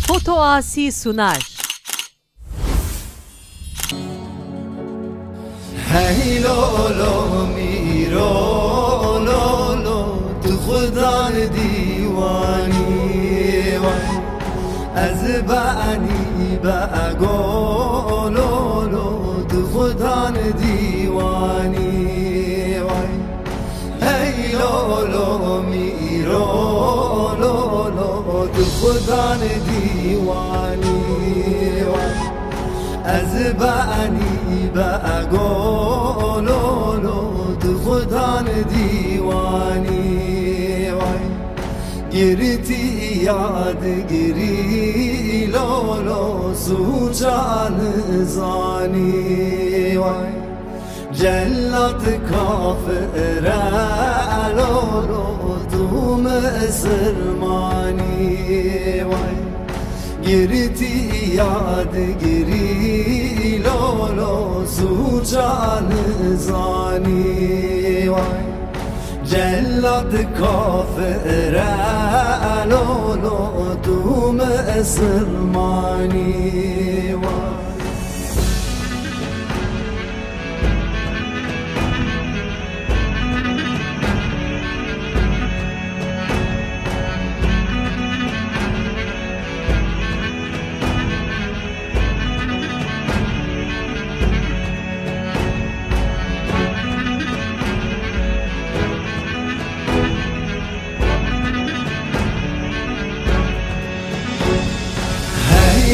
Foto Asi sunar. Hey lolo miro lolo tu khudan diwani az bani bago lolo tu khudan diwani Hey lolo miro lolo tu khudan diwani از بانی باگو لولو تو خودان دیوانی گریتی یاد گری لولو سوچان زانی جلت کافر لولو تو مسلمانی گریتی یاد گری لولو سوچان زانی جلد کافر لولو تو مسلمانی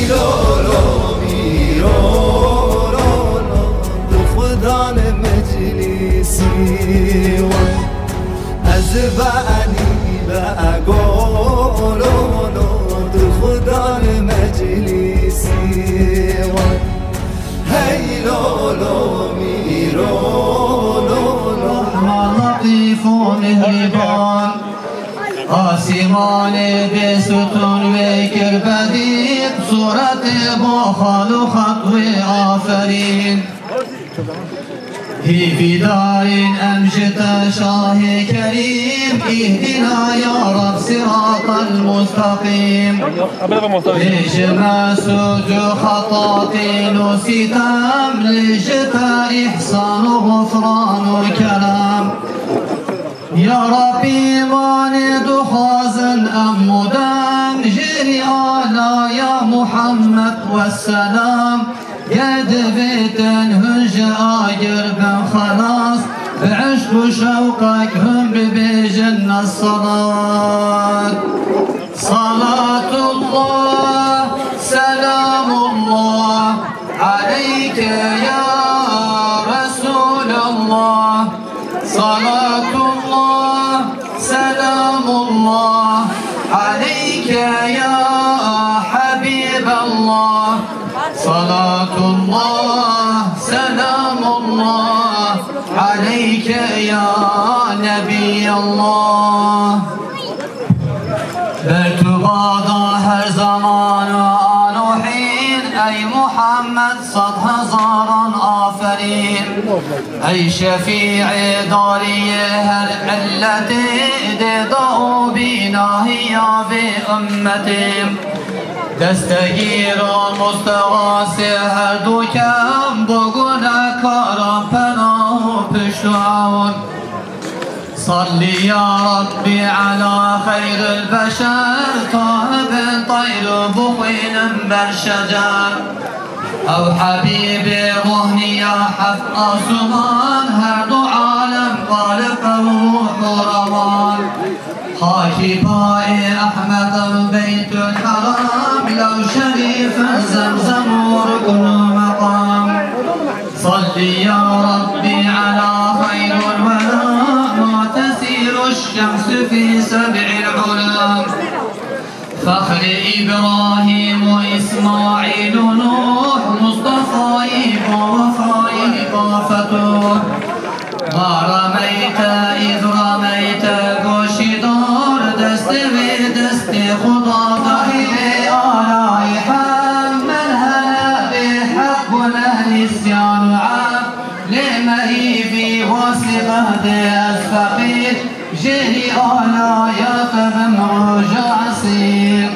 لولو میرو لولو دو خودان مجلسی از بانی باگو لولو دو خودان مجلسی هی لولو میرو لولو لطیف و مهربان آسمان به ستون و کربدید صورت با خال و خط و آفرین هی دارین امجد شاه کریم اهدنا یا رب صراط المستقیم لجمع سوج خطاطین و ستم لجتا احسان و غفران و کرم یا ربی ماند و خازن امودم جری آلا یا محمد والسلام قد بيتن هنج آجر بن خلاص بعشق وشوقك هم ببيجن الصلاة صلاة الله سلام الله عليك يا رسول الله صلاة الله سلام الله عليك يا حبيب الله صلاة الله سلام الله عليك يا نبي الله برتبادا هر زمان و آن و حين أي محمد 100,000 آفرين أي شفيع داري هر علة دعو بنا هي بأمتي دستگیر و مستغاث هر دو کم با گناهکاران پناه و پشت و عون صلی یا ربی علی خیر البشر طاهب طیر بخین بر شجر او حبیب مهنی یا حفظ آسمان هر دو عالم خالق روح و روان خاکی پای احمد بیت الحرام لو شريف زمزم وركن مقام صلي يا ربي على خير الورى ما تسير الشمس في 7 العلام فخر إبراهيم وإسماعيل نوح مصطفى وفايق فتوح ما رميت إذ رميت گوش دار دست به دست خدا داری آلای حمل هلا بحق والنسيان وعاب لمهي في واسقه از فقير جري آلایات بمعوج عصير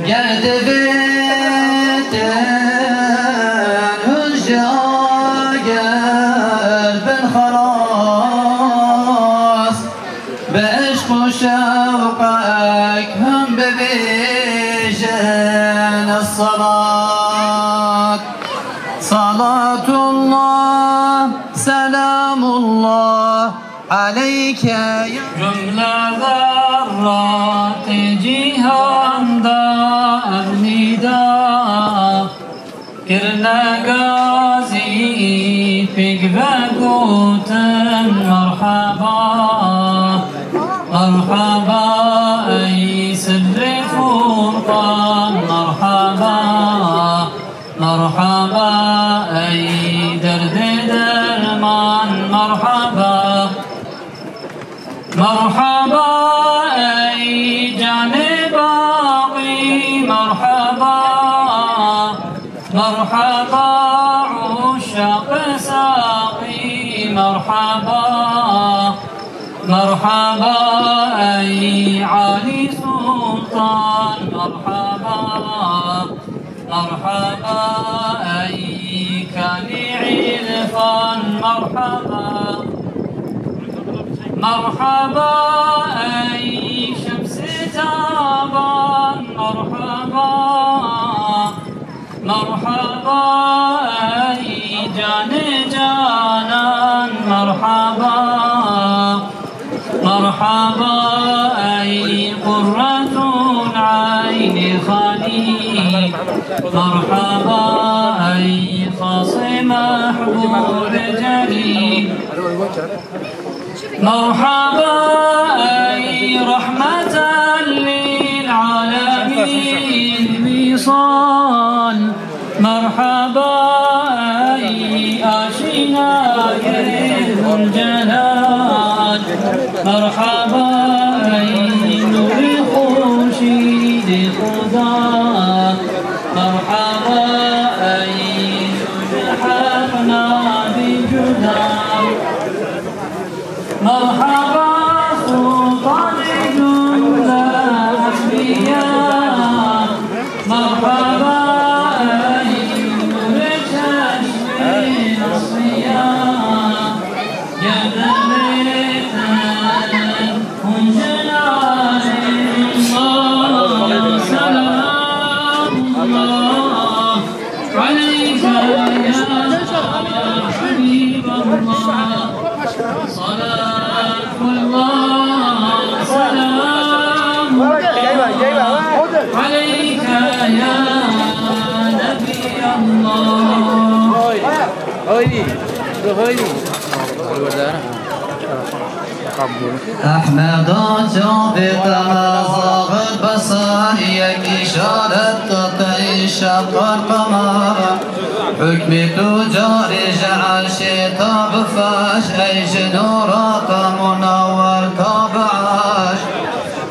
گرد بیتن هنجاگر بن خلاص به عشق و شوقك هم ببيجن الصلاة صلاة الله سلام الله عليك يا جملة ذرات جيهان دا أبنيدا كرنا قازي فيك بقوتن مرحبا مرحبا أي سر فرقان مرحبا مرحبا أي درد درمان مرحبا مرحبا أي جانب باقي مرحبا مرحبا عشاق ساقي مرحبا مرحبا أي علي سلطان مرحبا مرحبا أي كاني عرفان مرحبا مرحبا أي شمس تابان مرحبا مرحبا أي جان جانان مرحبا مرحبا أي قرة عين خالي مرحبا أي خاص محبوب جليل مرحبا أي رحمة للعالمين وصال مرحبا أي آشنا ذو الجلال مرحبا أي نور خورشيد خدا مرحبا أي سبحنا بجدا مرحبا سلطان جملة الأنبياء مرحبا أي نور كشف الصيام يا دليتا من جلال الله سلام الله عليك يا حبيب الله صلاة الله سلام عليك يا نبي الله أحمد توفيق مزاغ البصر يكي شارت شق القمر حكم تجار جعل شتاب فاش أيش نورات منور تابعاش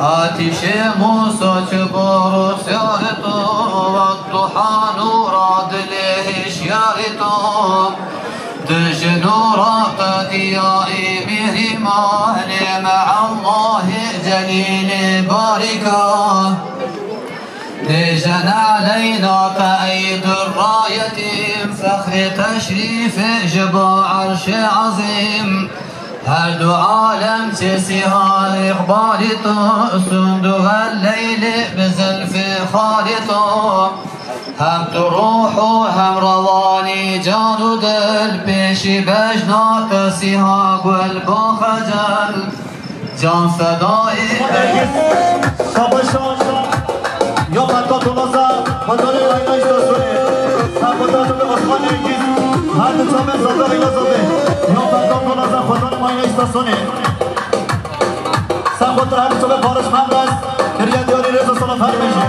آتش موسى جبور سيارته والضحى نورات ليش يارته تجنورات ديائي مهرمان مع الله جليل باركه لجن علينا كأيد الراية فخر تشريف جبا عرش عظيم هل عالم تسيها إقبال صندوق الليل بزلف خالطه هم تروح هم رواني جانو دل بيشي بجنا تسيها قلب خجل جان فدائي یا مکا تولازا مداری راینا اشتاسونه سبوداتو به عثمان انگیز هر دو چامه زاده اینا زاده یا مکا تولازا خودان ماینا اشتاسونه سبودتر هر دو چامه بارش مند است کریه دیاری رزا سلام هر میشه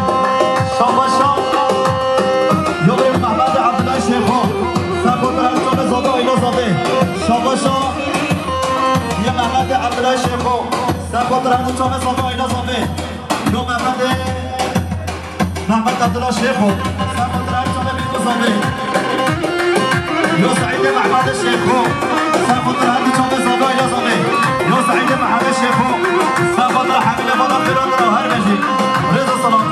شام شام یا بریم محمد عبدالله شیخو سبودتر هر دو چامه زاده اینا زاده شام شام یا محمد عبدالله شیخو سبودتر هر دو چامه زاده اینا زاده یا محمد عبدالله شيخو سافر هرشام بالمصابي يا سعيد محمد الشيخو سافر هرشام بالصباح يا صبي يا سعيد محمد الشيخو سافر حامل فضل في الأرض وهرمجي رضا صلاة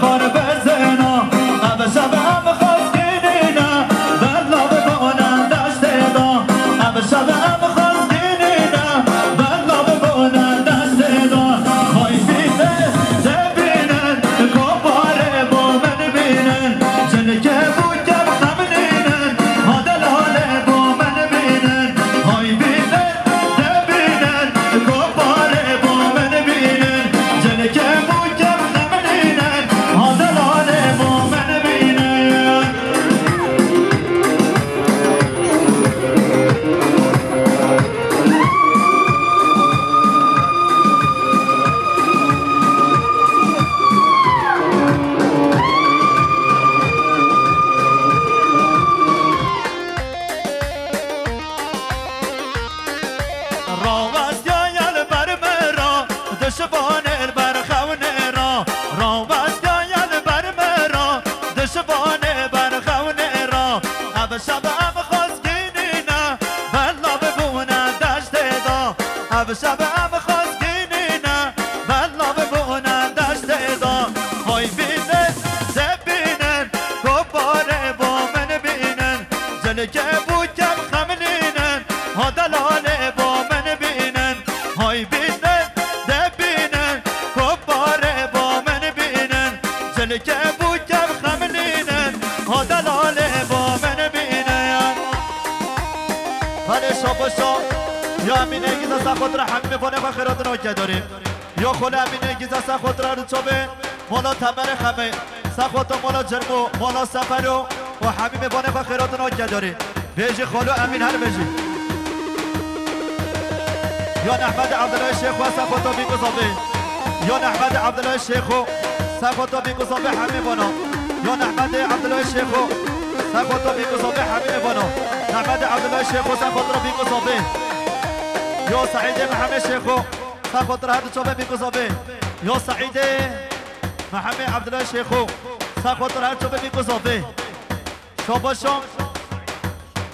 خار بزنا اب شب اب خواستینینا بلا ببونن دشت دا اب شب اب خواستینینا بلا ببونن دشت دا خواهی بیده زبینن کباره با من بینن جنگه بود کم خمنینن هادل حاله با من بینن خواهی بیده زبینن کباره با من بینن جنگه بود کم خمنینن هادل حاله با من بینن راوست یا یل بر مرا دشبان بر خونه را راوست یا یل بر مرا دشبان بر خونه را اب شب اب خواستینینا بلا ببونه دشت دا اب شب اب خواستینینا بلا ببونه دشت دا های بینه زبینن کباره با من بینن جلگه بود کم خمنینن هادلاله با من بینن های بینن دبینن کباره با من بینن جلگه بود کم خمنینن هادلاله با من بینن بله شاباشا یا امینه گیز از خود را همین بانه و خیرات ناکه داریم یا خود امینه گیز از خود را چوبه مالا تمر خمه سخوت مالا جرمو مالا سفرو و همین بانه و خیرات ناکه داریم بیجی خالو امین هر بیجی یا احمد عبدالله شیخ و سخوتا بیگذابه یا احمد عبدالله شیخ و سخوتا بیگذابه همین بانا یا احمد عبدالله شیخ و سخوتا بیگذابه همین بانا احمد عبدالله شیخ و سخوتا بیگذابه یا سعید محمد شیخ و سخوتا هر چوبه بیگذابه یا سعید محمد عبدالله شیخ و سخوتا هر چوبه بیگذابه شاباشم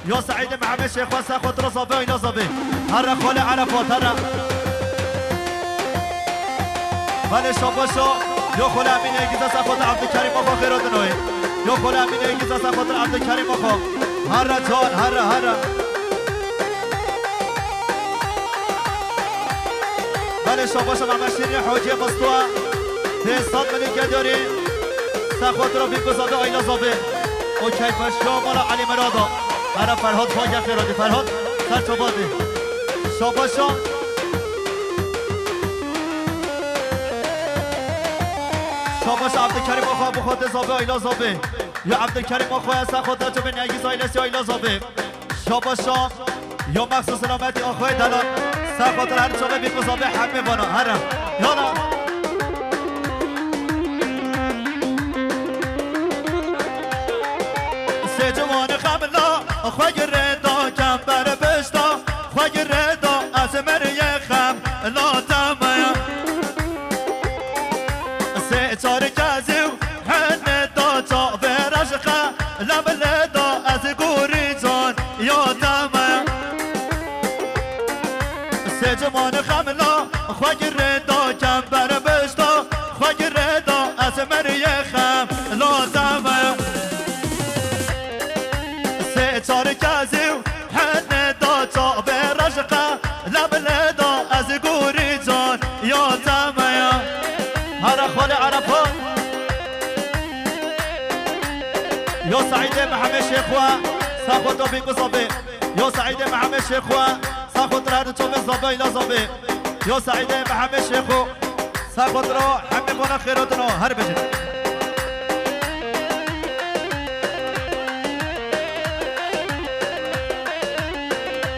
یا سعید محمد شیخ و سخوتا زابه و اینا زابه هر خال عرفات هر بله شاباشا یا خال امین ایگیز از سخوتا عبدالکریم آقا خیرات نوی یا خال امین ایگیز از سخوتا عبدالکریم آقا هر جان هر بله شاباشا محمد شیرین حاجی مستوى پیستان ملیکه داری سخوتا را بیگذابه آینا زابه و کیفشا مالا علی مرادا هر فرهاد پاک خیراتی فرهاد سر چوباده شاباشا شاباشا عبدالکریم آقا بخواد زابه آیلا زابه یا عبدالکریم آقا از خود راجب نگیز آیلسی آیلا زابه شاباشا یا مخصوص سلامتی آقا دلال سر خاطر هر چوبه بیکو زابه همه بانا هرم یالا سه جوان خملا خواه ردا کم بر بشتا خواه ردا از مریه خم لا تمایا سه چار کزیو هنه دا جا برشخه لب لدا از گوری جان یا تمایا سه جوان خملا خواه ردا کم بر بشتا خواه ردا از مریه خم لا تمایا چار کزیو هنه دا چا به رشقه لب لدا از گوری جان یا تمایا هر خال عرفات یا سعید محمد شیخ و ساخوتا بینگو زابه یا سعید محمد شیخ و ساخوتا هر چوبه زابه ایلا زابه یا سعید محمد شیخ و ساخوتا را همه بانا خیراتنا هر بجید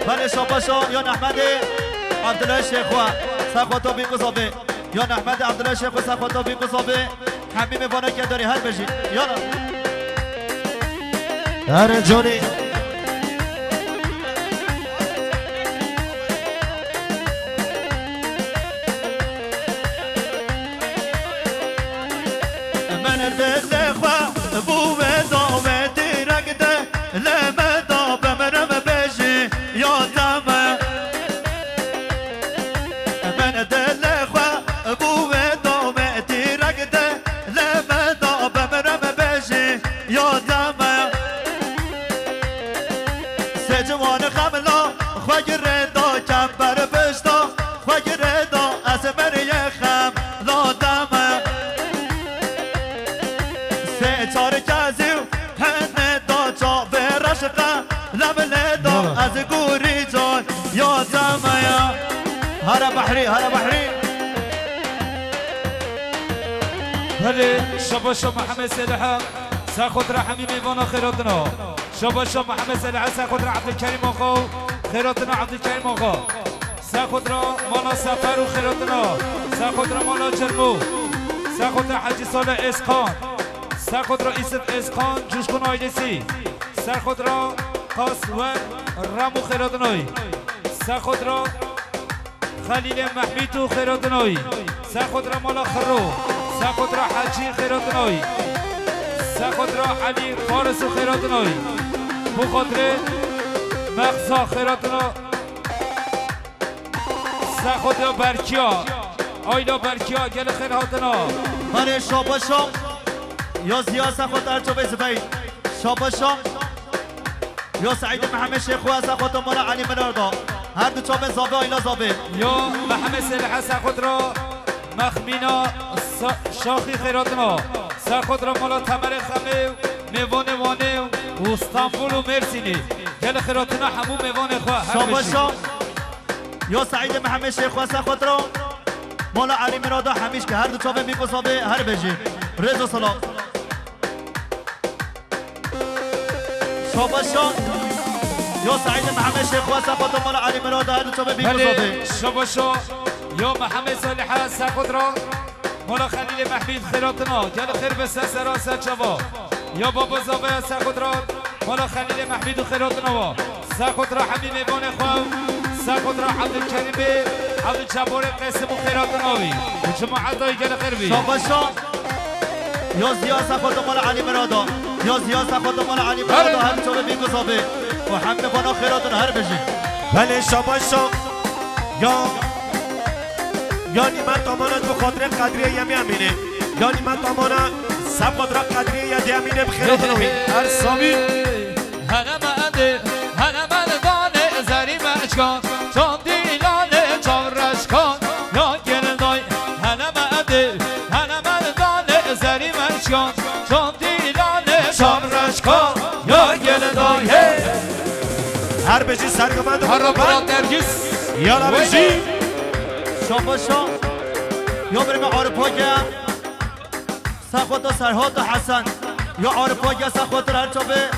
بله شاباشا یا احمد عبدالله شیخ و سخوتا بینگو زابه یا احمد عبدالله شیخ و سخوتا بینگو زابه همین میبانه که داری هر بشید یالا هر جونی من دل خواه بوه داوه دیرگده لمدا بمرم بشی یا تمه من دل خواه بوه داوه دیرگده لمدا سه چار کزیو هنه دا چا به رشقه لبله دا از گوری جان یا زمیا هر بحری هر بحری بله شباشا محمد سلحه ساخد رحمی میوانا خیراتنا شباشا محمد سلحه ساخد را عبدالکریم آقا خیراتنا عبدالکریم آقا ساخد را مالا سفر و خیراتنا ساخد را مالا جرمو ساخد را حجی سال اسقان ساخد را ایست اسقان جوشکن آیدسی ساخد را قاسور رمو خیراتنای ساخد را خلیل محمیدو خیراتنای ساخد را مالا خرو ساخد را حجی خیراتنای ساخد را علی فارس خیراتنای بخاطر مغزا خیراتنا ساخد را برکیا آیلا برکیا گل خیر هاتنا هر شاباشا یا زیا ساخد ارجو بزبید شاباشا یا سعید محمد شیخو از ساخد مالا علی مناردا هر دو چابه زابه آیلا زابه یا محمد سلحه ساخد را مخمینا شاخی خیراتنا ساخد را مالا تمر خمه میوان وانه و استانبول و مرسینی گل خیراتنا همون میوان خواه شاباشا یا سعید محمد شیخو ساخد را مالا علی مناردا همیش که هر دو چابه میپسابه هر بجی رضا سلام شاباشا یا سعید محمد شیخو ساخد مالا علی مناردا هر دو چابه میپسابه شاباشا یا محمد صالحه ساخد را مالا خلیل محمید خیراتنا گل خیر به سر چوا یا بابا زابه ساخد را مالا خلیل محمید و خیراتنا ساخد را حمی میوان خواه ساخد را عبدالکریم عبدالجبار قسم و خیراتناوی و جماعت دای گل خیر بی شاباشا یا زیا ساخد مالا علی مرادا یا زیا ساخد مالا علی مرادا هر چوبه میگذابه و همه بانا خیراتون هر بجی بله شاباشا یا نیمت آمانت بخاطر قدریه یمی امینه یا نیمت آمانت سب قدر قدریه یدی امینه بخیراتناوی هر سامی هنمنده هنمندانه زری مچکان چون دیلانه چارشکان یا گلدای هنمنده هنمندانه زری مچکان چون دیلانه چارشکان یا گلدای هر بجی سرگمند هر برات نرگس یا بجی شاباشا یا بریم عارفا که ساخد و سرهاد و حسن یا عارفا که ساخد هر چوبه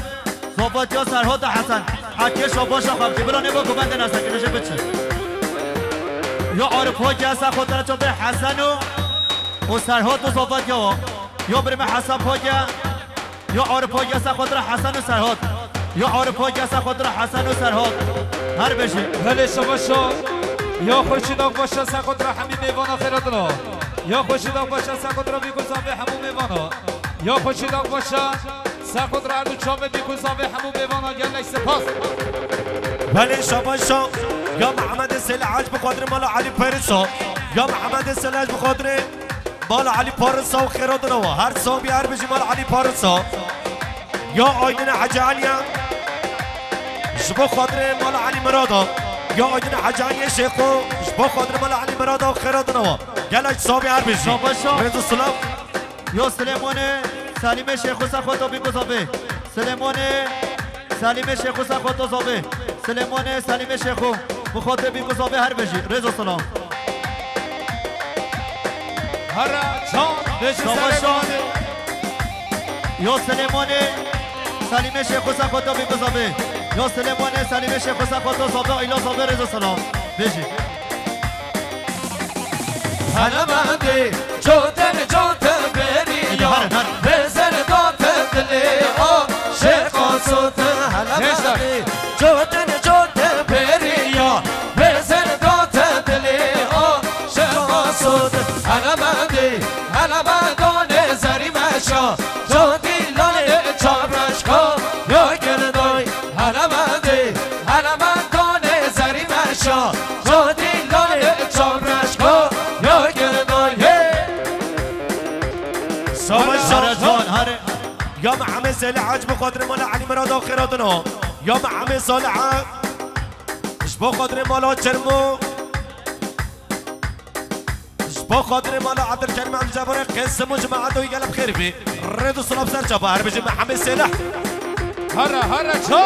صحبت یا سرهاد و حسن حکی شاباشا خواهد بلا نبا گوبند نسته که نشه بچه یا عارفا که ساخد هر چوبه حسن و سرهاد و صحبت یا بریم حسن پاکه یا عارفا که ساخد حسن و سرهاد یا عارفا که ساخد حسن و سرهاد هر بشه بله شاباشا یا خوشیدان باشه ساخد را همین میوانا خیراتنا یا خوشیدان باشه ساخد را بیگذابه همون میوانا یا خوشیدان باشه ساخد را اردو چامه بیگذابه همون میوانا گلش سپاس بله شاباشا یا محمد سلعج بخاطر مالا علی پرسا یا محمد سلعج بخاطر مالا علی پارسا و خیراتنا هر سامی هر بجی مالا علی پارسا یا آیدن حجانیا جبو خاطر مالا علی مرادا یا آیدن حجانیا شیخو جبو خاطر مالا علی مرادا و خیراتنا گلش سامی هر بجی شاباشا رضا سلام یا سلیمان سلیم شیخو ساخد بیگذابه سلیمان سلیم شیخو ساخد زابه سلیمان سلیم شیخو بخاطر بیگذابه هر بجی رضا سلام هر چان بشی شاباشا یا سلیمان سلیم شیخو ساخد بیگذابه یا سلیمان سلیم شیخو ساخد زابه ایلا زابه رضا سلام بجی هنمنده جوتن بری یا بزن داتن دلی آ شیخا سوتن هنمنده جوتن بری یا بزن داتن دلی آ شیخا سوتن هنمندانه زری مشا جو دیلانه چابرشکا یا گلدای هنمندانه زری مشا جو دیلانه چابرشکا یا گلدای شاباشا یا محمد سلعج بخاطر مالا علی مرادا و خیراتنا یا محمد صالحه بخاطر مالا چرمو با خاطر مالا عبدالکریم عبدالجبار قسم و جماعت و یقلب خیر بی رد و سلام سر جبا هر بجی محمد سلح هر چا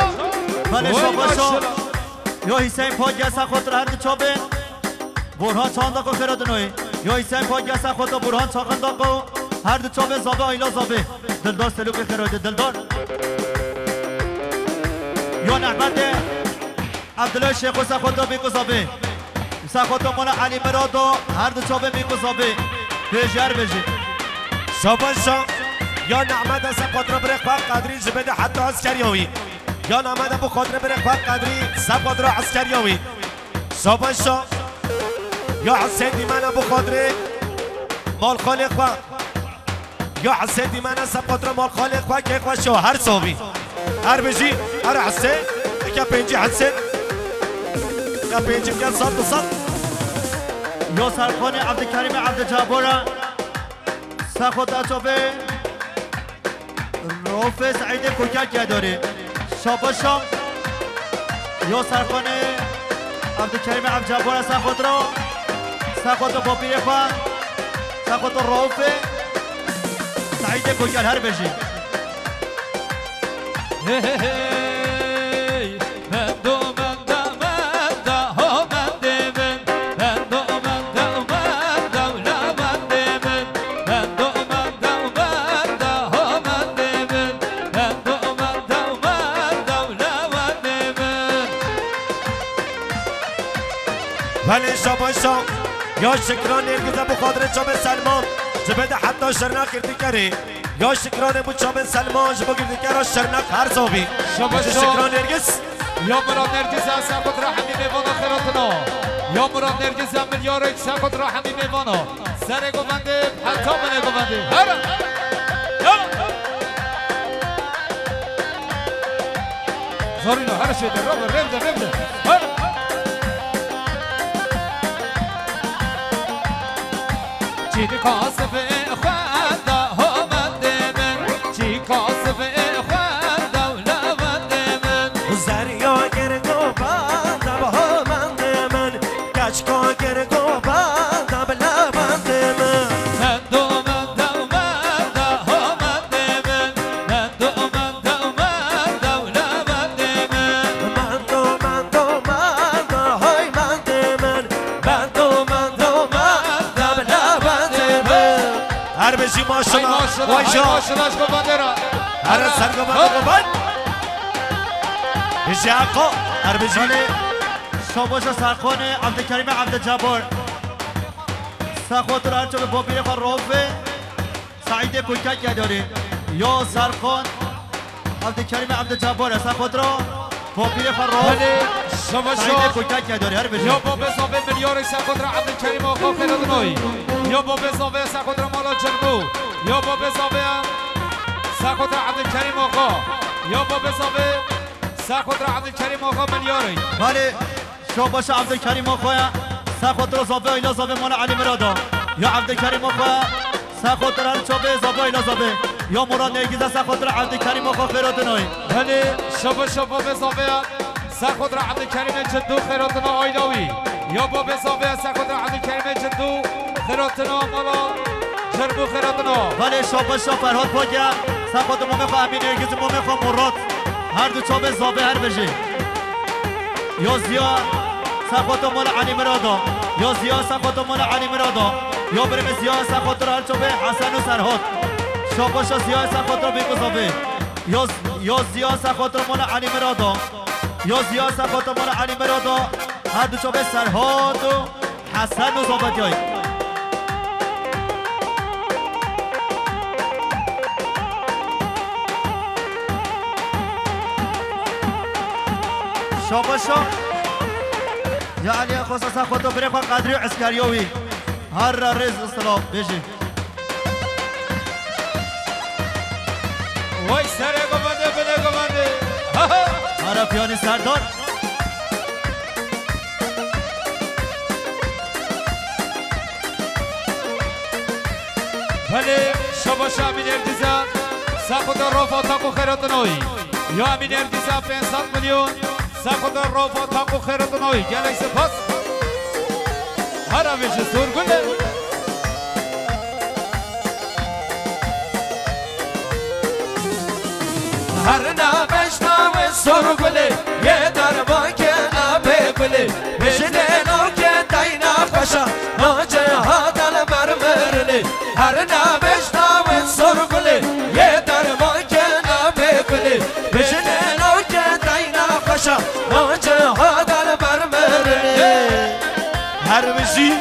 بله شاباشا یا حسین پاگیسا خاطر هر چابه برهان چاند داکو خیراد نوی یا حسین پاگیسا خاطر برهان چاقن داکو هر دو چابه زابه آیلا زابه دلدار سلوک خیراد دلدار یا نحمد عبدالله شیخو سخاطر بیکو زابه سخاطر مالا علی مرادو هر دو چابه بیکو زابه بیجر بیجی شاباشا یا نعمت از خاطر بره خواه قدری جبده حتی عسکریاوی یا نعمت ابو خاطر بره خواه قدری سب خاطر عسکریاوی شاباشا یا حسین دیمن ابو خاطر مال خالق خواه یا حسین دیمن سب خاطر مال خالق خواه که خواه شو هر صوبی هر بجی هر حسین اکا پینجی حسین اکا پینجی بگن صد و صد یا سرخان عبدالکریم عبدالجبار سخاطر چابه روف سعید کوکک داره شاباشا یا سرخانه عبدالکریم عبدالجبار سخاطر با پیر خواه سخاطر روف سعید کوکک هر بجی بله شاباشا یا شکران نرگز ابو خاطر چابه سلمان جبده حتی شرناک اردیکری یا شکران ابو چابه سلمان جبو گردیکر شرناک هر صوبی شاباشا شکران نرگز یا مراد نرگز از خاطر همین میوانا خیراتنا یا مراد نرگز از میلیارد خاطر همین میوانا سر گوونده حتی من گوونده هر زارینو هر شده رمده هر چی کاسب خدا همند من چی کاسب خدا لوند من زریا گرگو باندا همند من کچکا گرگو باندا بلوند من بشی ماشاءالله ماشاءالله گوندرا هر سر گوند بشی آقا هر بشی شاباشا سرخان عبدالکریم عبدالجبار سخاطر هر چابه با پیر خواه روف سعید کوکک داره یا سرخان عبدالکریم عبدالجبار سخاطر با پیر خواه روف سعید کوکک داره هر بجی یا با بزاوه میلیار سخاطر عبدالکریم آقا خیرادنوی یا با بزاوه سخاطر مالا جربو یا با بزاوه سخاطر عبدالکریم آقا یا با بزاوه سخاطر عبدالکریم آقا میلیاری بله شاباشا عبدالکریم آقا سخاطر زاوه ایلا زاوه مالا علی مرادا یا عبدالکریم آقا سخاطر هر چابه زاوه ایلا زاوه یا مراد نرگز سخاطر عبدالکریم آقا خیراتنوی بله شاباشا با بزاوه سخاطر عبدالکریم جدو خیراتنا آیلاوی یا با بزاوه سخاطر عبدالکریم جدو خیراتنا مالا جربو خیراتنا بله شاباشا فرهاد پاگه سخاطر ما میخواه امین نرگز ما میخواه مراد هر دو چابه زاوه هر بجی یا زیا سخاطر مال علی مرادا یا زیا سخاطر مال علی مرادا یا بریم زیا سخاطر هر چابه حسن و سرهاد شاباشا زیا سخاطر بیکو زاوه یا زیا سخاطر مال علی مرادا یا زیا سخاطر مال علی مرادا هر دو چابه سرهاد و حسن و زاوه های شاباشا یا علی خصوصا خودتو بره خواه قدری و عسکریوی هر رز اصطلاح بشی وای سره گوونده بده گوونده هر پیانی سردار بله شاباشا امین اردیزا سخاطر رفا تاکو خیراتنوی یا امین اردیزا 500 میلیون سخاطر رفا تاکو خیراتنوی گلک سپاس هر آویش سورگله هر نبشتم سرگله یه درمان که آبه گله بجنه نوکه دینا خوشا ناجه هادل مرمرله هر نبشتم سرگله یه درمان که آبه گله بجنه نوکه دینا خوشا ناجه هادل مرمرله هر بشی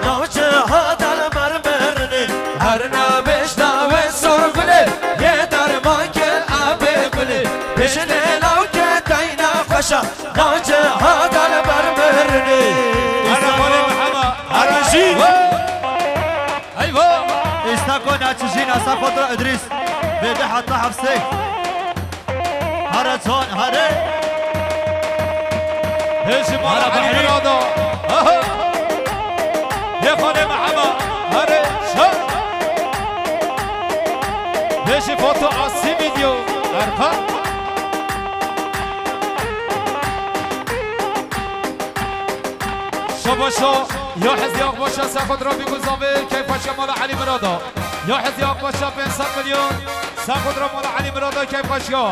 نوچه هادل مرمرنه هر نبش نوه سرگله یه درمان که آبه گله بشنه لوکه دینا خوشا نوچه هادل مرمرنه انا مالي محمد هرشی ايوه استاكو ناتشجين اسا خضر ادريس بيدي حتى حفصي هرجون هري هيش مالا علي مرادو يا خالي محمد هري شو هيش فوتو عصي فيديو ارفع شو يا حزياق باشا ساخد رابي قزاوي كيف باشا مالا علي مرادو يا حزياق باشا 500 مليون ساخد رابي مالا علي مرادو كيف باشا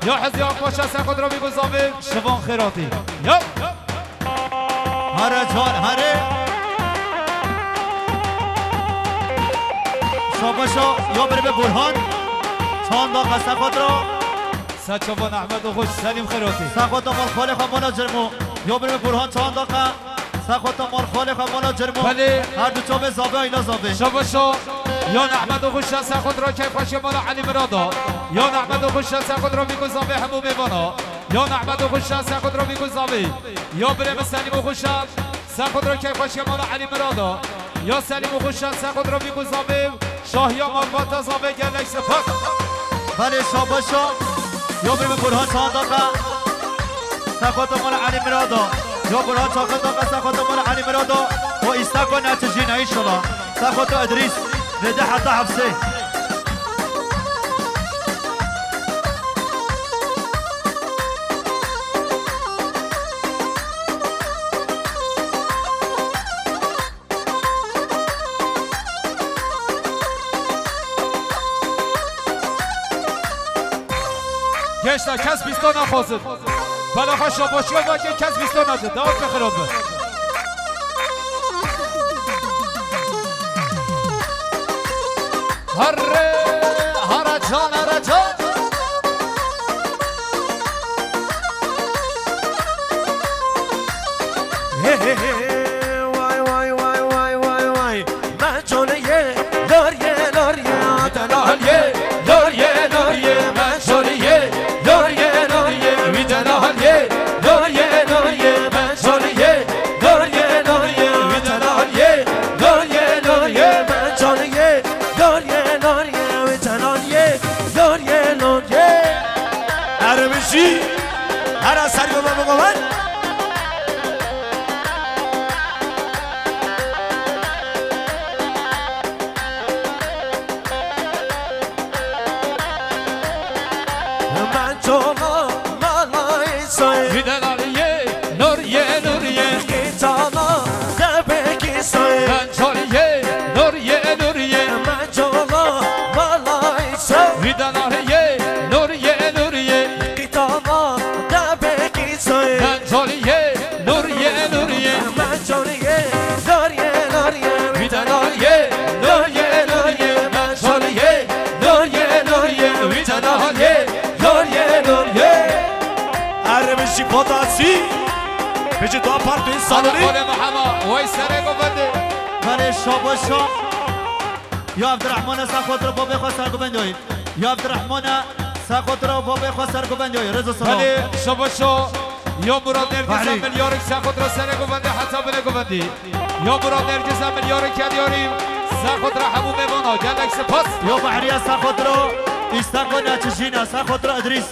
يا حزياق باشا ساخد رابي قزاوي شوان خيراتي يا هرجون هري شاباشا يا بري برهان چند دقیقه ساخد رو سچوان احمد و خوش سلیم خیراتی ساخد مال خالق مالا جرمو یا بري برهان چند دقیقه ساخد مال خالق مالا جرمو بله. هر دو چوبه زابه اینا زابه شاباشا یا احمد و خوش ساخد را کیف باشا مالا علی مرادا یا احمد و خوش ساخد را میگذاوی همو میوانا یا احمد و خوش ساخد را میگذاوی یا بریم سلیم و خوش ساخد را کیف باشا مالا علی مرادا یا سلیم و خوش ساخد را میگذاوی شاهیا مالباتا زاوی گلک سپاس بله شاباشا یا بریم برهان چند دقیقه ساخد مال علی مرادا یا برهان چند دقیقه ساخد مال علی مرادا و استاکو ناتشجين ایشالا ساخد ادریس بيدي حتى حفصي گشتا کس بیستا نخواست بلا خوش شاباشی و باید کس بیستا نده دوام بخیرات به هره هرجان هرجان وای وای وای وای وای وای من جونه یه لاریه لاریه دلالیه لاریه لاریه من جونه یه لاریه لاریه وی دلالیه لاریه لاریه من جونه یه لاریه لاریه وی دلالیه لاریه لاریه من جونه یه لاریه لاریه وی دلالیه لاریه لاریه هر بشی هر اثری رو بگوان پاتاسی بچه دو پارت این سالاری خاله محمد وای سره گفته بله شاباشا یا عبدالرحمن اصلا خود رو با بخواه سرگو بندهید یا عبدالرحمن ساخت را بابا خسر گوبندی رضا سلام بله شباشو یا مراد نرگس ملیار ساخت را سر گوبندی حتی بله گوبندی یا مراد نرگس ملیار کدیاری ساخت را حبوب میوانا گلک سپاس یا بحریه ساخت را استقو نچشینا ساخت را ادریس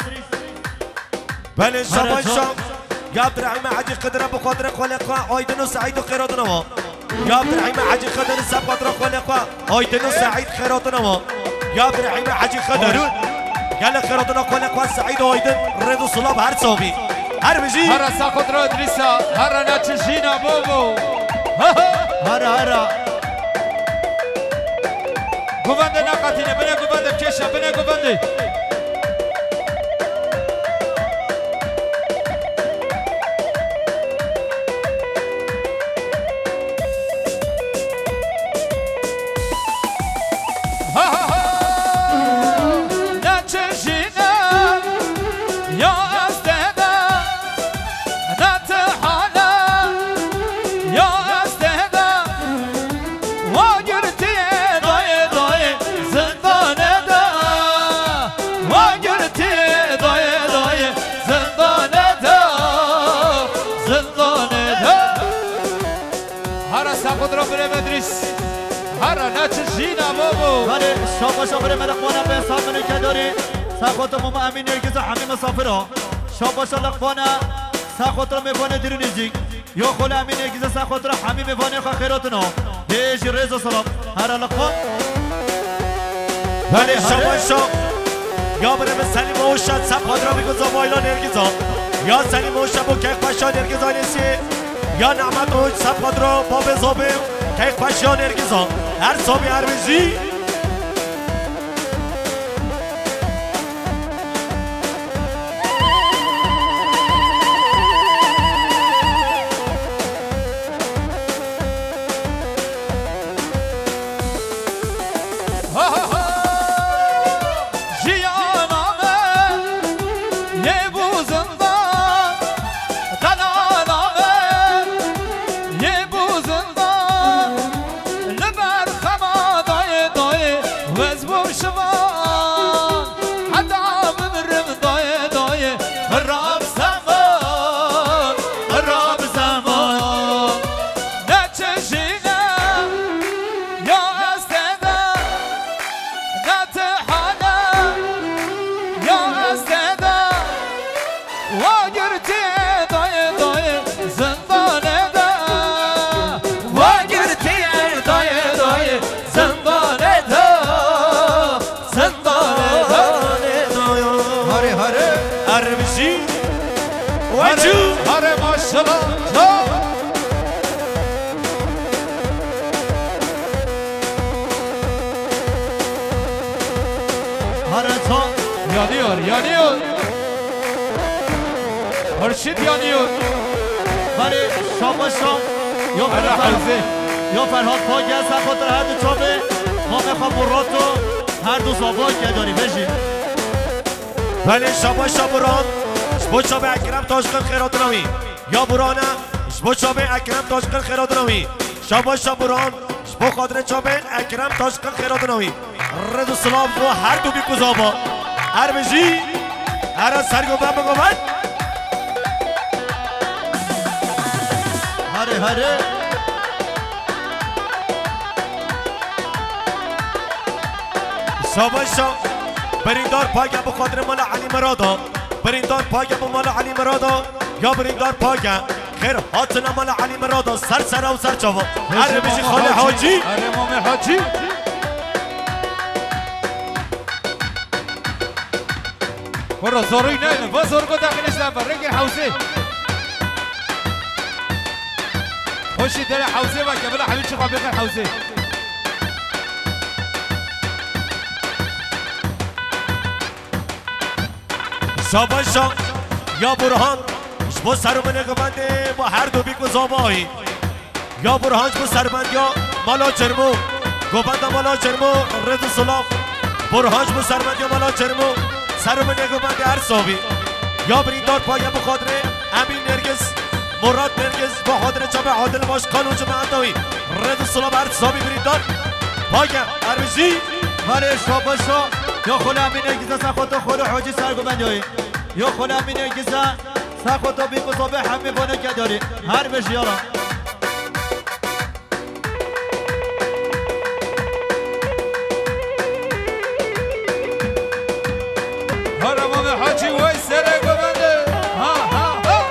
بله شباشو یا عبدالرحیم حاجی قدر بقدر خلقا آیدن و سعید و خیرات نما یا عبدالرحیم حاجی قدر سب قدر خلقا آیدن و سعید خیرات نما یا عبدالرحیم حاجی قدر گل خیرات نما خلقا سعید و آیدن رد و صلاب هر صوبی هر بجی هر ساخت را ادریسا هر نچشینا بابو هر گوبنده نقاتینه بله گوبنده بکشه بله گوبنده بله شاباش آبره ملقوانا به حساب منو که داری ساخت مام امین نرگز همه مسافرها شاباش لقوانا ساخت را میوانه دیرونیزی یا خول امین نرگز ساخت را همه میوانه خواه خیراتنا دیش رضا سلام هر لقوان بله شاباش یا بره به سلیم و شد ساخت را بگو زمایلا نرگزا یا سلیم و شد و که خوشا نرگزا نیسی یا نعمت و ساخت را با بزابه که خوشا نرگزا هر صوبی هر بجی یانیور مرشد یانیور بله شاباش یا فرهاد پاکی از خاطر هر دو چابه ما میخوام براتو هر دو زابان که داری بشین بله شاباش بران شبو چابه اکرم تاشقل خیرات نامی یا برانه شبو چابه اکرم تاشقل خیرات نامی شاباش بران شبو خاطر چابه اکرم تاشقل خیرات نامی رد و سلام و هر دو بیکو زابا هر بجی هر سرگو بگومد هره شاباشا بریندار پاگه بخاطر مال علی مرادا بریندار پاگه مال علی مرادا یا بریندار پاگه خیر هاتنا مال علی مرادا سر و سر چاوا هر بجی خاله حاجی هر امام حاجی برو زوری نه و زورگو داخلش نفر رنگ حوزه خوشی دل حوزه و قبل حبیب چه قابل حوزه شاباشا یا برهان شبو سرمنه گبنده با هر دو بیکو زابایی یا برهان شبو سرمند یا مالا چرمو گبنده مالا چرمو رد سلاف برهان شبو سرمند یا مالا چرمو سرمنه گبنده هر صابی یا بریندار پایا بخاطر امین نرگس مراد نرگس بخاطر چابه عادل باش قانون جمع انداوی رد سلاف هر صابی بریندار پایا هر بجی بله شاباشا یا خود امین اگیزه سخوتا خود حاجی سرگوبندی یا خود امین اگیزه سخوتا بی مصابه همه بانه که داری هر بشی یالا هرمام حاجی وای سرگوبنده ها ها ها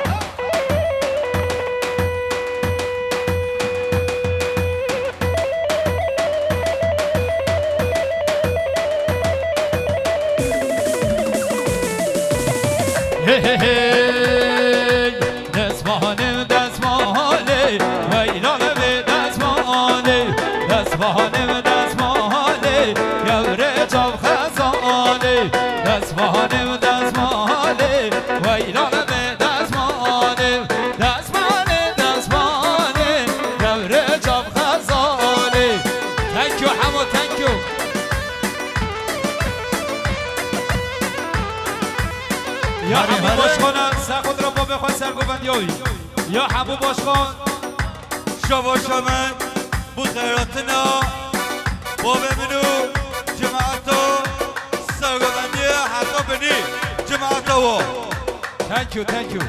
دستمانه دستمانه ویلانه به دستمانه دستمانه دستمانه یوره چاو خزانه دستمانه دستمانه ویلانه به دستمانه دستمانه دستمانه یوره چاو خزانه Thank you حمو thank you یا حمو باشخانه سخود را با بخواه سرگوبندیایی یا حمو باشخان شباشمن بود خیراتنا با ببینو جماعتا سرگوبندی حتی بینی جماعتا و Thank you thank you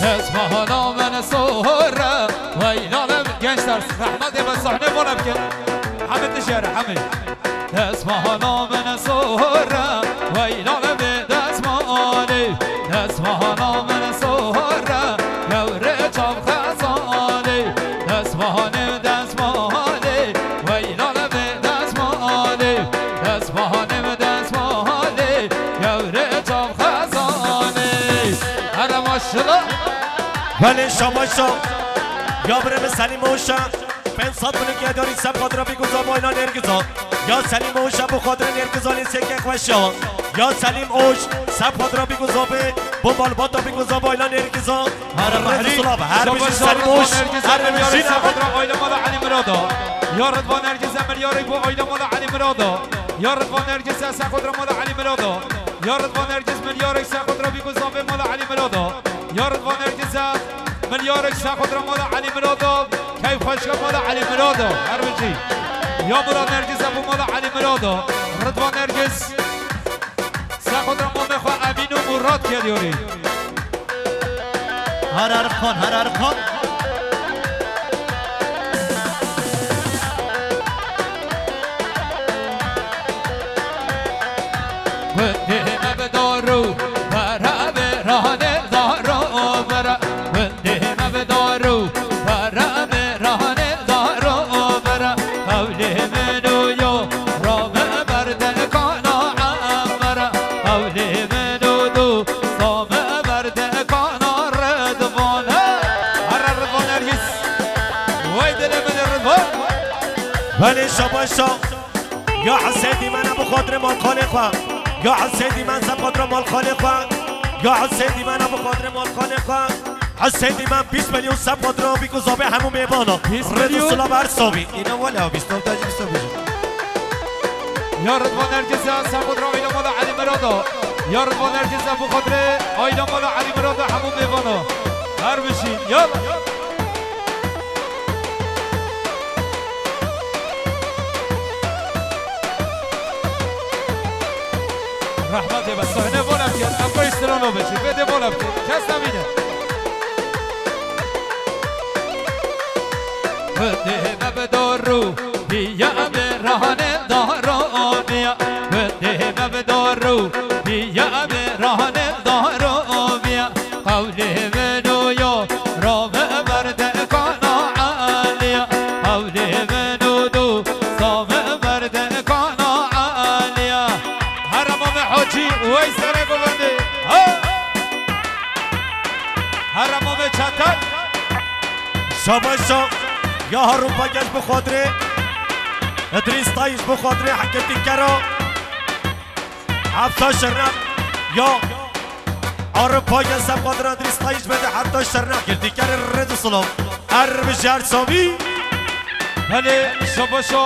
اسمها من سهره ویلانم gençler rahmet ve sahne bana bir Hamid Dışarı Hamid اسمها من سهره ویلانم دستمانه اسمها من سهره یوره چاو خزانه اسمانه دستمانه ویلانم دستمانه اسمانه دستمانه یوره چاو خزانه هر ماشالله بله شاماشا یا برم سلیم اوشا پنسات بلو که داری سب خاطر بیگوزا با اینا نرگزا یا سلیم اوشا بو خاطر نرگزانی سکه خوشا یا سلیم اوش سب خاطر بیگوزا به بمبال باتا بیگوزا با اینا نرگزا هر محلی هر بشی سلیم اوش هر بشی سب خاطر آیلا مالا علی مرادا یا رضوان نرگز ملیاری بو آیلا مالا علی مرادا یا رضوان نرگز سب خاطر مالا علی مرادا یا رضوان نرگز ملیاری سب خاطر بیگوزا به مالا علی مرادا یا رضوان نرگز مليارك ساخذ رمضان علي مرادو كيف خشك مالا علي مرادو هربجي يا مراد نرجس ابو مالا علي مرادو رضوان نرجس ساخذ رمضان خو امين ومراد كيديوري هر ارخان هر ارخان ودهم بدارو برا برانه دارو برا بله شباشا یا حسیدی من ابو خاطر مال خالق یا حسیدی من سب خاطر مال خالق یا حسیدی من ابو خاطر مال خالق حسیدی من 20 میلیون سب خاطر بیگوزا به همون میبانا رد سلا بر ساوی اینا والا 20 تا 20 یا رضوان نرجس سب خاطر آیلا مالا علی مرادا یا رضوان نرجس ابو خاطر آیلا مالا علی مرادا همون میبانا هر بشین یالا رحمت بس صحنه بولم کرد اما استرانو بشی بده بولم کرد کس نمینه بده بدارو بیا به رهانه دارو بیا بده بدارو بیا به رهانه دارو بیا قول منو یا رام برده کانا عالیا قول منو دو سام برده کانا عالیا هرمام حاجی وای سره گلنده هرمام چتر شاباشا یا هارون پاگش بخاطره ادریس تایش بخاطره حکتی کرا حفتا شرنق یا هارون پاگش سب خاطر ادریس تایش بده حتی شرنق کردی کر رد سلام بجار سامی هلی شاباشا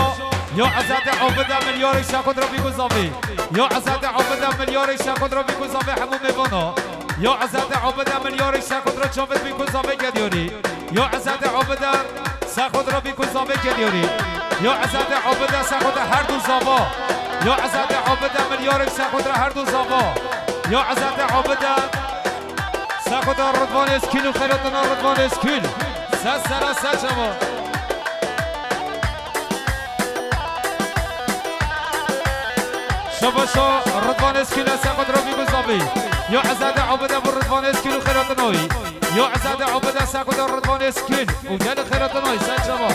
یا عزت عابد ملیارک سخود را بیگو زاوی یا عزت عبد ملیار شکود را بیکن زاوه همون میوانا یا عزت عبد ملیار شکود را چاوت بیکن زاوه گدیاری یا عزت عبد سخود را بیکن زاوه گدیاری یا عزت عبد سخود هر دو زاوا یا عزت عبد ملیار سخود را هر دو زاوا یا عزت عبد سخود رضوان اسکیل و خیراتنا رضوان اسکیل سر شما شباشا رضوان اسکیل سخود را بیکن زاوه یا عزت عبد رضوان اسکیل و خیراتنایی یا عزت عبد سخود رضوان اسکیل و گل خیراتنایی سر شما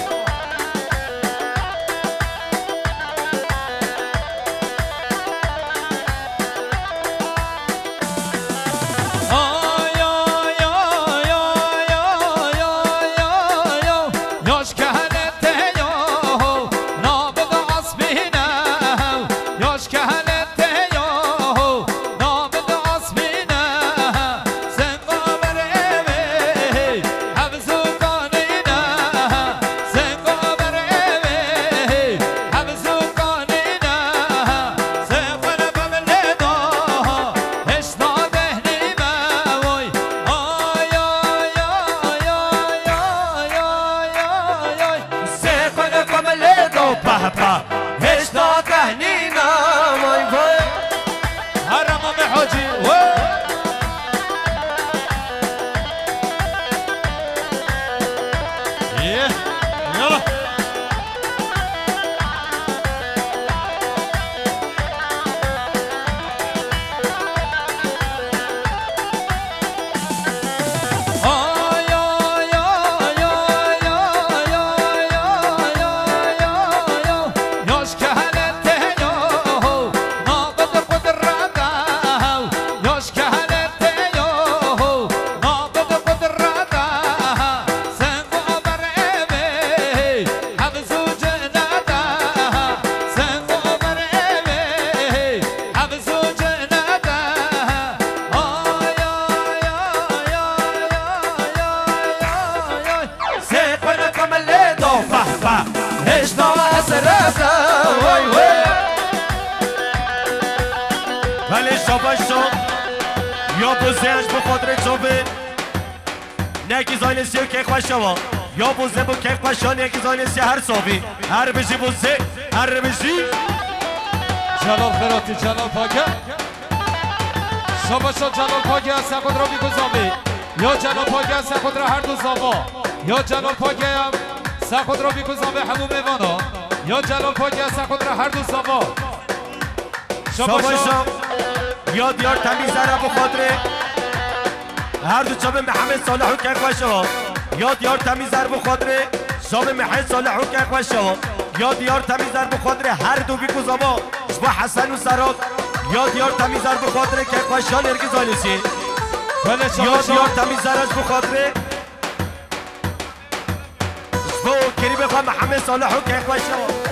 ولی شاباشو یا بوزهش بخاطر چوبه نکی زاینسی و که خوشوا یا بوزه بو که خوشا نکی زاینسی هر صابی هر بشی بوزه هر بشی جلال خیراتی جلال پاکه شاباشو جلال پاکه از خود را بیگذابی یا جلال پاکه از خود را هر دو زاوا یا جلال پاکه هم خود را بیگذابی همون میوانا یا جلال پاکه از خود را هر دو زاوا شاباشو یا دیار تمیزه را بخاطره هر دو چابه محمد صالحو که خوشوا یا دیار تمیزه را بخاطره شابه محمد صالحو که خوشوا یا دیار تمیزه را بخاطره هر دو بیگذابا شبا حسن و سرات یا دیار تمیزه را بخاطره که خوشا نرگز آنیسی یا دیار تمیزه را بخاطره شبا کریب خواه محمد صالحو که خوشوا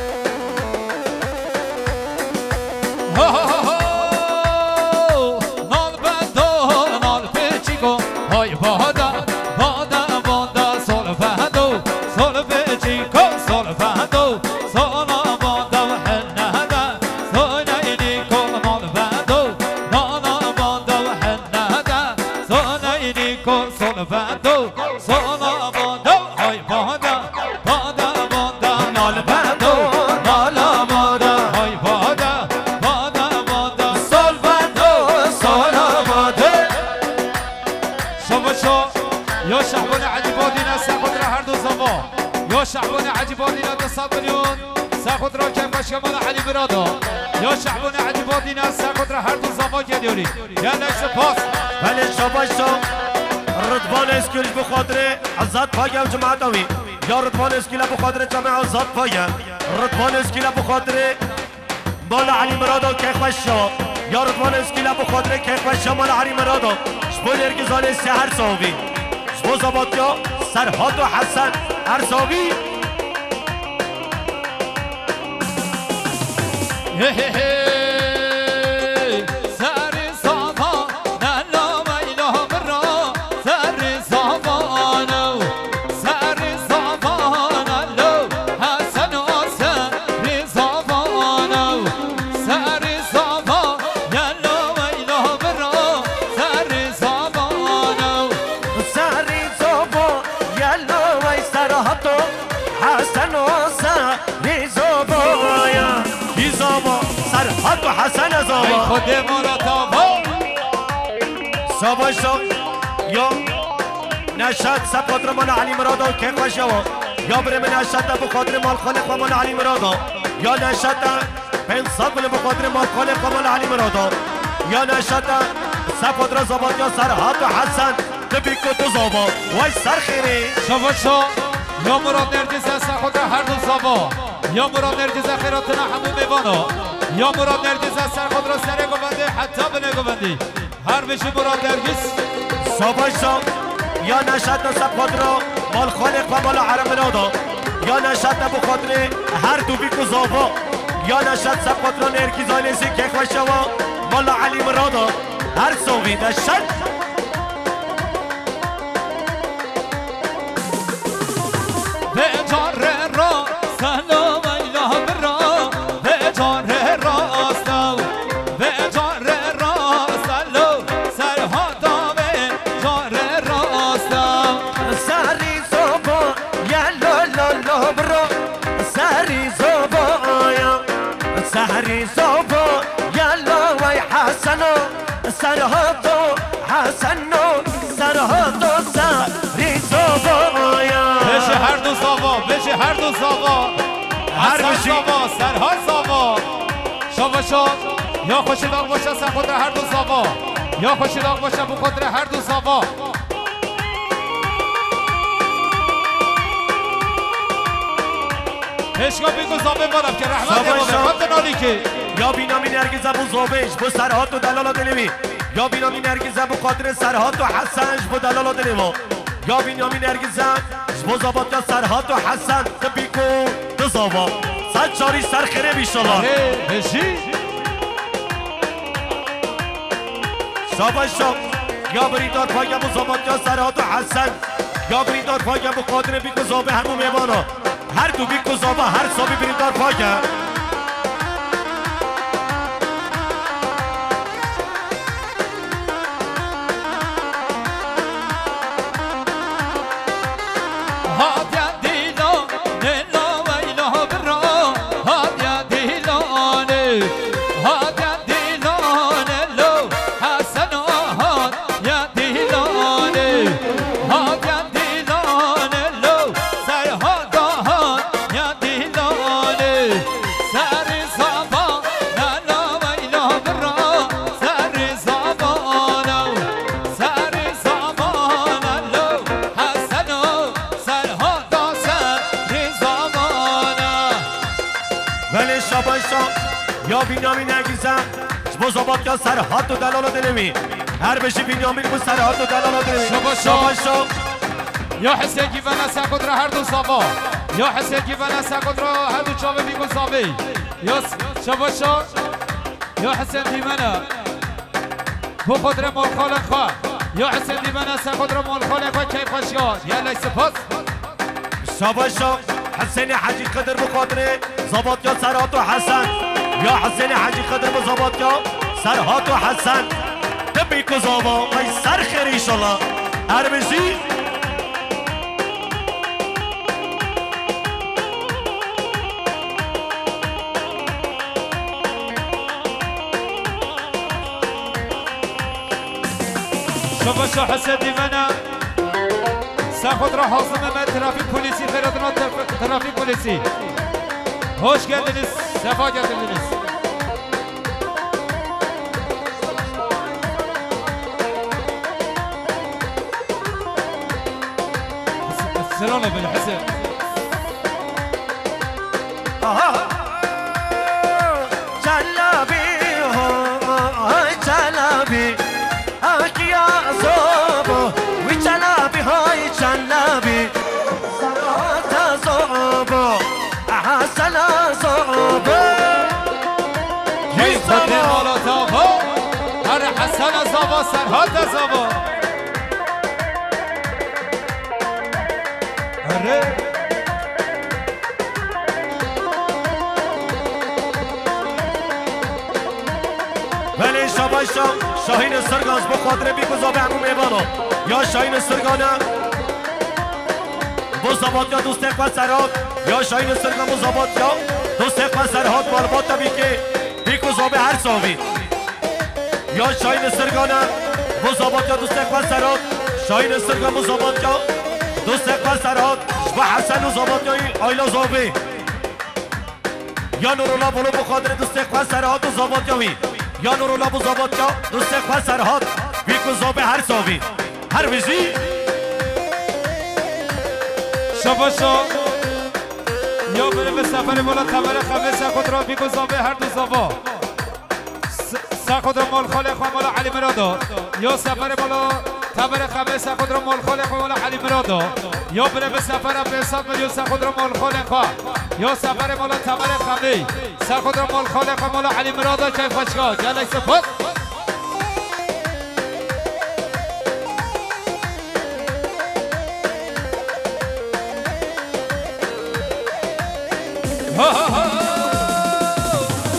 یا شعبان عجیبادینا سخود را هر دو زوا یا شعبان عجیبادینا 200 میلیون سخود را که باشکمان علی برادا یا شعبان عجیبادینا سخود را هر دو زوا گلیوری یا نکس پاس ولی شاباشو رضوان اسکیل بخاطر عزت پاگه و جماعتاوی یا رضوان اسکیل بخاطر جماعت عزت پاگه رضوان اسکیل بخاطر بالا علی برادا که خوشا یا رضوان اسکیل بخاطر که خوشا بالا علی برادا شبو نرگزانه سهر صحابی شبو زباطیا سرحاد و حسن هر صحابی Sari Sava و حسن از آبا خود مالا تابا سابا شا یا نشد سب قدر مال علی مرادا که خوشوا یا برم نشد بخاطر مال خالق و مال علی مرادا یا نشد پنسات بله بخاطر مال خالق و مال علی مرادا یا نشد سب قدر زباد یا سرحات و حسن دبیکو تو زابا وای سر خیره شاباشا یا مراد نرگز است خود هر دو زابا یا مراد نرگز خیراتنا همون میوانا یا مراد نرگز است خود را سر گوونده حتی بنه گووندی هر بشی مراد نرگز ساباشا یا نشد سب قدر مال خالق و مال حرم مرادا یا نشد بخاطر هر دو بیکو زابا یا نشد سب قدر نرگز آلیسی که خوشوا مال علی مرادا هر صوبی نشد به جاره را سلام ایلا برا به جاره را سلام به جاره را سلام سرها دامه جاره را سلام سری زوبا یا لا لا لا برا سری زوبا یا سری زوبا یا لا وای حسنو سرها تو حسنو سرها تو سری زوبا یا بشه هر دو زاوا بشه هر دو زاوا هر هر بشی. زاوا سرها زاوا شاباشا یا خوشیدار باشه سر خود هر دو زاوا یا خوشیدار باشه بو خود هر دو زاوا اشکا بگو زابه بارم که رحمت شاباشا. امامه خود نالی که یا بینامی نرگز ابو زوبش بو سرهات و دلالات نمی یا بینامی نرگز ابو قادر سرهات و حسنش بو دلالات نمی یا بینامی نرگز بو زابات یا سرهات و حسن تبیکو دو زابا صد چاری سر خیره بیشالا بشی شاباشا یا بریدار پاگم بو زابات یا سرهات و حسن یا بریدار پاگم بو قادر بیکو زابه همو میوانا هر دو بیکو زابا هر صابی بریدار پاگم یا بینامی نگیزم بزابات یا سرحات و دلالات نمی هر بشی بینامی بو سرحات و دلالات نمی شاباشا یا حسین کی بنا سکودرا هر دو زاوا یا حسین کی بنا سکودرا هر دو چاوه بیگو زاوی یا شاباشا یا حسین کی بنا بو خودر مال خالق خواه یا حسین کی بنا سکودرا مال خالق خواه کیف خوشیاد یا لای سپاس شاباشا حسین حاجی قدر بخاطره زابات یا سرحات و حسن یا حسین حاجی قدر بزابات یا سرحات و حسن دبی کو زابا وای سر خیر ایشالله هر بشی شاباشا حسین دیمنا سخود را حاضر من ترافیک پلیسی خیراتنا ترافیک پلیسی hoş geldiniz, sefa getirdiniz. Selam efendim, Hasan. Celabi ho, celabi, akiya zobo, vi celabi hoy celabi, sarata zobo. حسنا صعبه خود مالا تابا هر حسن زابا سرحات زابا اره ولی شاباشا شاهین سرگاز بخاطر بیگذابه همون میبانو یا شاهین سرگانه بزابات یا دوست اقوال سرات یا شاهین سرگان بزابات یا دوست اقوال سرات بالبات تبی که بیکو زابه هر ساوی یا شاین سرگانه مزابات یا دوست اقبال سرات شاین سرگان مزابات یا دوست اقبال سرات و حسن و زابات یا آیلا زابه یا نورولا بولو بخاطر دوست اقبال سرات و زابات یاوی یا نورولا بو زابات یا دوست اقبال سرات بیکو زابه هر ساوی هر ویزی شباشا یا بره به سفر بالا تبر خمه سخود را بیکو زابه هر دو زابا سخود را مال خاله خواه مالا علی مرادا یا سفر بالا تبر خمه سخود را مال خاله خواه مالا علی مرادا یا بره به سفر به حساب میلیون سخود را مال خاله خواه یا سفر بالا تبر خمه سخود را مال خاله خواه مالا علی مرادا که خوشگاه جلای سفر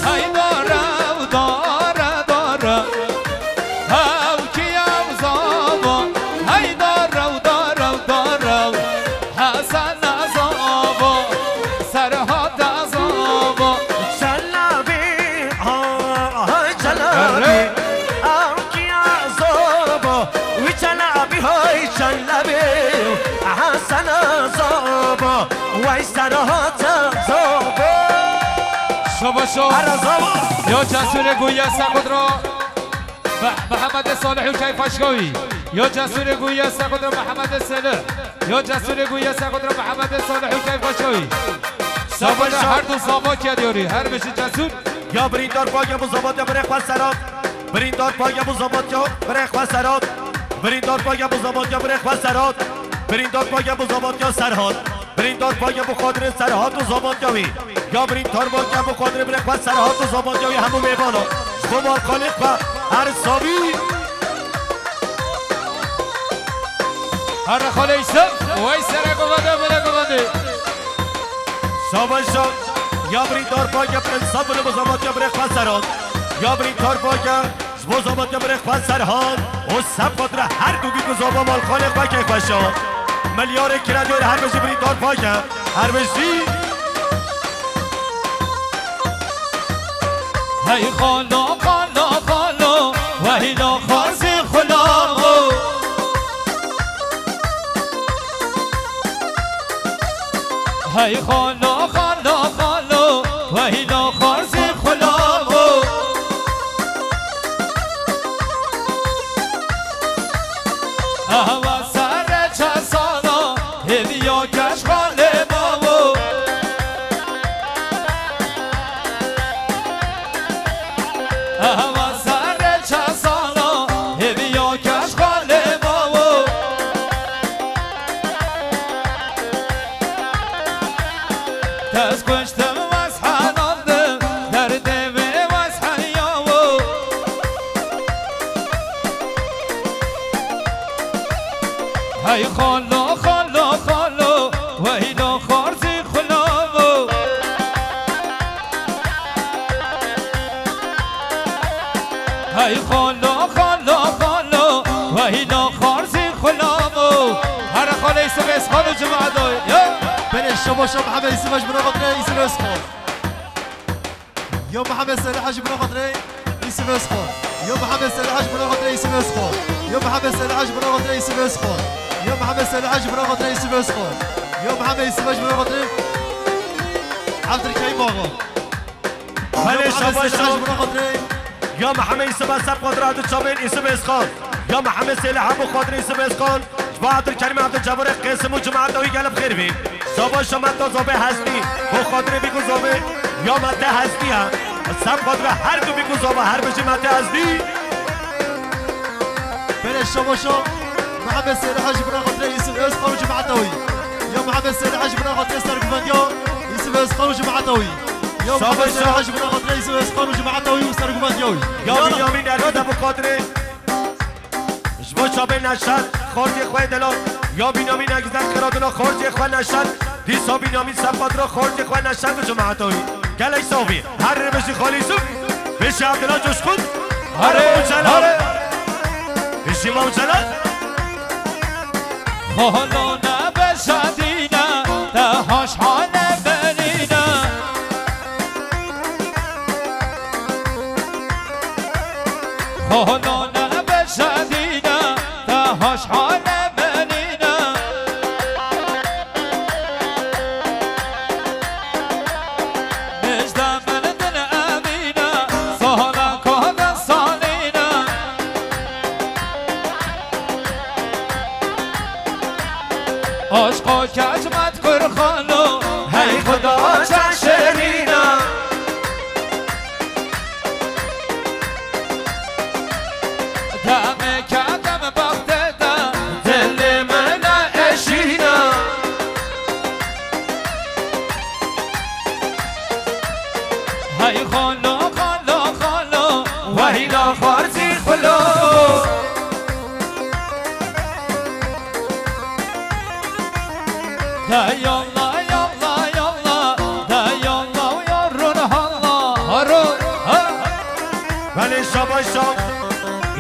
های داره داره داره هاو کیم زابا های داره داره داره حسن زابا سرحد زابا جلبی های جلبی هاو کیم زابا وی جلبی های جلبی حسن زابا وی سرحد زابا شباشو یا جسور گویه سخود را محمد صالحی و کیفاشگاوی یا جسور گویه سخود را محمد صالح یا جسور گویه سخود را محمد صالحی و کیفاشگاوی سابا هر دو سابا کردیاری هر بشی جسور یا بریندار پاک ابو زباد یا برخ و سرات بریندار پاک ابو زباد یا برخ و سرات بریندار پاک ابو زباد یا برخ و سرات بریندار پاک ابو زباد یا سرحاد بریندار پاک ابو خاطر سرحاد و زباد یاوی یا بریندار پاک ابو خاطر برخ و سرحاد و زباد یاوی همون میبالا شما خالق و هر سابی هر خاله ایسم وی سره گوانده بله گوانده شاباشا یا بریندار پاک پرنساب بلو زباد یا برخ و سرحاد یا بریندار پاک زباد یا برخ و سرحاد و سب قدر هر دو بی گذابا مال خالق و که خوشا ملیار کرده هر بشی بریندار پاک هر بشی هی خالا خالا خالا و هیلا خارزی خلامو هی خالا خالا خالا و هیلا خارزی خلامو احوا سر چه سالا هدیا کش خاله بابو احوا سر چه سالا هدیا کش خاله بابو دست کشتم وز حنانده در دوه وز حیاو هی خالا خالا خالا و هیلا خارزی خلامو هی خالا خالا خالا و هیلا خارزی خلامو هر خاله ایسو بس خالو جماعه دای بله شباشا محمد ایسمش برا خاطره ایسم اسخان یا محمد صالحش برا خاطره ایسم اسخان یا محمد صالحش برا خاطره ایسم اسخان یا محمد صالحش برا خاطره ایسم اسخان یا محمد صالحش برا خاطره ایسم اسخان یا محمد ایسمش برا خاطره عبدالکریم آقا بله شباشا برا خاطره یا محمد ایسم سب قدر عبدالشامل ایسم اسخان یا محمد صالح ابو خاطر ایسم اسخان و عبدالکریم عبدالجبار قسم و جماعت داوی گلب خیر بی شباشا مدتا زابه هستی و خاطر بیگو زابه یا مده هستی هم سب قدر هر دو بیگو زابه هر بشی مده هستی بله شباشا محمد صالحش برا خاطره ایسم اسخان و جماعت داوی یا محمد صالحش برا خاطره سرگوندیا ایسم اسخان و جماعت داوی یا محمد صالحش برا خاطره ایسم اسخان و جماعت داوی و سرگوندیاوی یا بنیامین اراد ابو خاطره جبا شابه نشد خارجی خواه دلان یا بنیامین اگزن خرادنا خارجی خواه نشد دیسا بنیامین سب قدر خارجی خواه نشد و جماعت داوی گلش صافی هر بشی خالی سو بشی عبدالله جوش خود هر موجلال بشی موجلال خالا نبشدینه دهاش حال برینه عشقا کجمت کرخانو هی خدا چه شیرینا دم کدم وقت دم دل من اشینا هی خالو خالو خالو وحیدا خارزی خلو دا یالله یالله یالله دا یالله و یارون حالا هارون ولی شباشا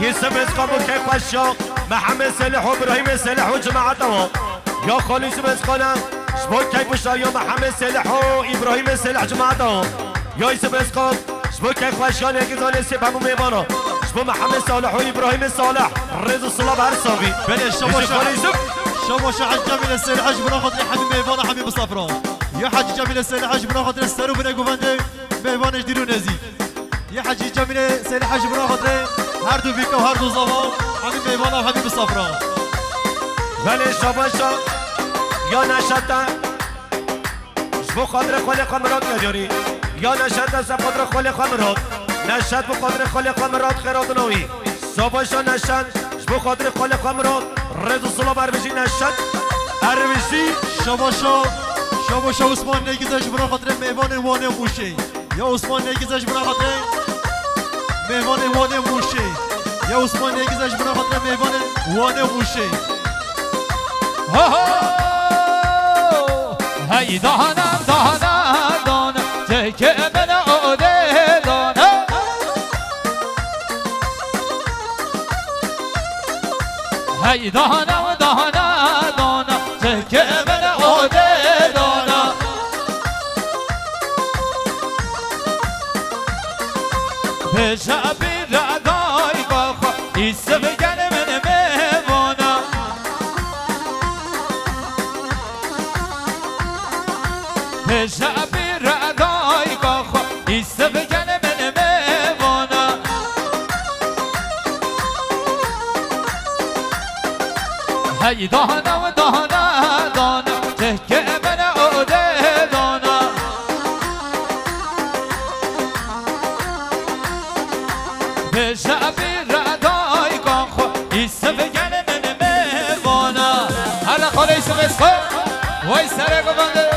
یسم اسقامو که خوشا محمد صالح و ابراهیم صالح و جماعته یا خالی سم اسقانم شبو که بوشا یا محمد صالح و ابراهیم صالح جماعته یا یسم اسقام شبو که خوشا نگیزان سیب همو میوانا شبو محمد صالح و ابراهیم صالح رضا صلاح بر صافی بله شما حج جميل السيل حج بنا خاطر حبيب ميفانا حبيب صفران يا حج جميل السيل حج بنا خاطر السرو بنا قوفاندي ميفانا جديرو نزي يا حج جميل السيل حج بنا خاطر هردو بيكا وهردو زمان حبيب ميفانا وحبيب صفران ولی شباشا یا نشتا شبو خاطر خالق مراد نداری یا نشتا سب خاطر خالق مراد نشت بو خاطر خالق مراد خیرات نوی شباشا نشت شبو خاطر خالق مراد رضا صلاح برویشی نشد ارویشی شباشا عثمان نگیزش برا خاطر میوان وانه موشه یا عثمان نگیزش برا خاطر میوان وانه موشه یا عثمان نگیزش برا خاطر میوان وانه موشه هی دهانم دهانم دانم تکه من آده دانم هی دهانم دهانم دانم تکه من آده دانم به شبی ردای باخوا ایسه بگن من میوانم به شبی ردای باخوا ایسه بگن من میوانم هی دهانم دهانم دانم تکه من آده دانم به شبی ردای باخوا ایسه بگن من میوانم هلا خاله ایسه بسخوا وای سره گفنده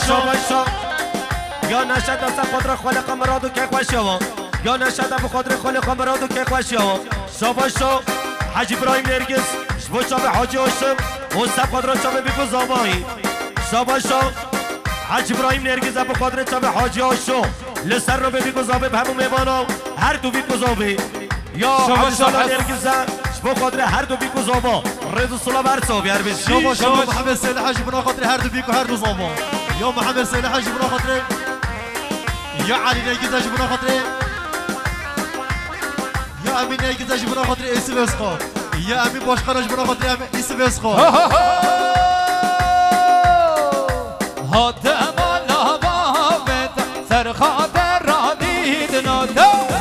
شباشا یا نشد از خاطر خالق مرادو که خوشیاوا یا نشد از خاطر خالق مرادو که خواهشیاوا شباشا حاج ابراهیم نرگس شبو شب حاجی هاشم و سب خاطر شب بیکو زامایی شباشا حاج ابراهیم نرگس از خاطر شب حاجی هاشم لسر رو بیکو زامه به همون میوانا هر دو بیکو زامه یا حاج صلاح نرگس شبو خاطر هر دو بیکو زاما رضا صلاح بر صافی هر بشی شما محمد صالح حج بنا خاطر هر دو بیکو هر دو زاما یا محمد صالح حج بنا خاطر یا علی نگیزش بنا خاطر یا امین نگیزش بنا خاطر ایسی بسخوا یا امین باشخانش بنا خاطر ایسی بسخوا هاتم الله بابت سر خاطر را دید نادا